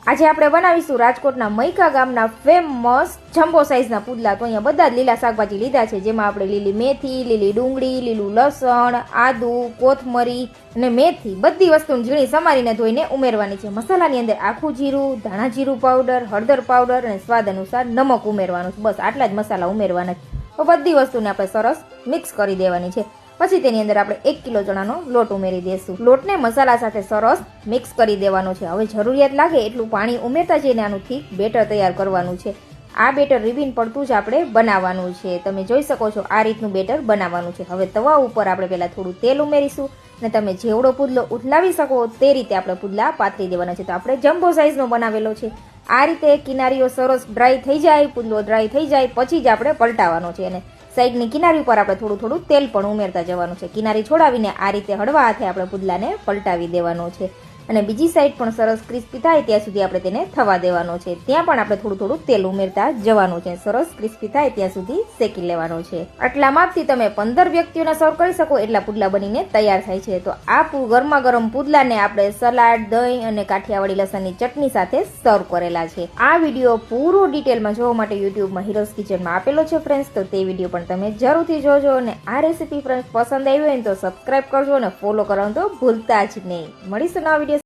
આજે આપણે બનાવીશું રાજકોટના મૈકા ગામના ફેમસ જમ્બો સાઈઝના પુડલા। તો અહીંયા બધા જ લીલા શાકભાજી લીધા છે, જેમાં આપણે લીલી મેથી, લીલી ડુંગળી, લીલું લસણ, આદુ, કોથમરી અને મેથી બધી વસ્તુને ઝીણી સમારીને ધોઈને ઉમેરવાની છે। મસાલાની અંદર આખું જીરું, ધાણા જીરું પાવડર, હળદર પાવડર અને સ્વાદ અનુસાર નમક ઉમેરવાનું છે। બસ આટલા જ મસાલા ઉમેરવાના છે। તો બધી વસ્તુને આપણે સરસ મિક્સ કરી દેવાની છે। પછી તેની અંદર આપણે 1 કિલો ચણાનો લોટ ઉમેરી દઈશું। લોટને મસાલા સાથે સરસ મિક્સ કરી દેવાનો છે। હવે જરૂરિયાત લાગે એટલું પાણી ઉમેરતા જઈને આનું થીક બેટર તૈયાર કરવાનું છે। આ બેટર રિબિન પડતું જ આપણે બનાવવાનું છે। તમે જોઈ શકો છો આ રીતનું બેટર બનાવવાનું છે। હવે તવા ઉપર આપણે પહેલા થોડું તેલ ઉમેરીશું અને તમે જેવડો પુડલો ઉથલાવી શકો તે રીતે આપણે પુડલા પાથરી દેવાના છે। તો આપણે જમ્બો સાઈઝનો બનાવેલો છે। આ રીતે કિનારીઓ સરસ ડ્રાય થઈ જાય, પુડલો ડ્રાય થઈ જાય પછી જ આપણે પલટાવવાનો છે અને સાઈડની કિનારી ઉપર આપણે થોડું થોડું તેલ પણ ઉમેરતા જવાનું છે। કિનારી છોડાવીને આ રીતે હળવા હાથે આપણે પુડલાને પલટાવી દેવાનો છે અને બીજી સાઈડ પણ સરસ ક્રિસ્પી થાય ત્યાં સુધી આપણે તેને થવા દેવાનો છે। ત્યાં પણ આપણે થોડું થોડું તેલ ઉમેરતા જવાનું છે। સરસ ક્રિસ્પી થાય ત્યાં સુધી શેકી લેવાનો છે। આટલા માપથી તમે 15 વ્યક્તિઓને સર્વ કરી શકો એટલા પુડલા બનીને તૈયાર થાય છે। તો આ ગરમા ગરમ પુડલાને આપણે સલાડ, દહીં અને કાઠિયાવાડી લસણની ચટણી સાથે સર્વ કરેલા છે। આ વિડીયો પૂરો ડિટેલમાં જોવા માટે યુટ્યુબમાં હીરોઝ કિચનમાં આપેલો છે ફ્રેન્ડ્સ। તો તે વિડીયો પણ તમે જરૂરથી જોજો અને આ રેસીપી ફ્રેન્ડ્સ પસંદ આવી હોય તો સબસ્ક્રાઇબ કરજો અને ફોલો કરવાનું તો ભૂલતા જ નહીં। મળીશું નવા વિડીયો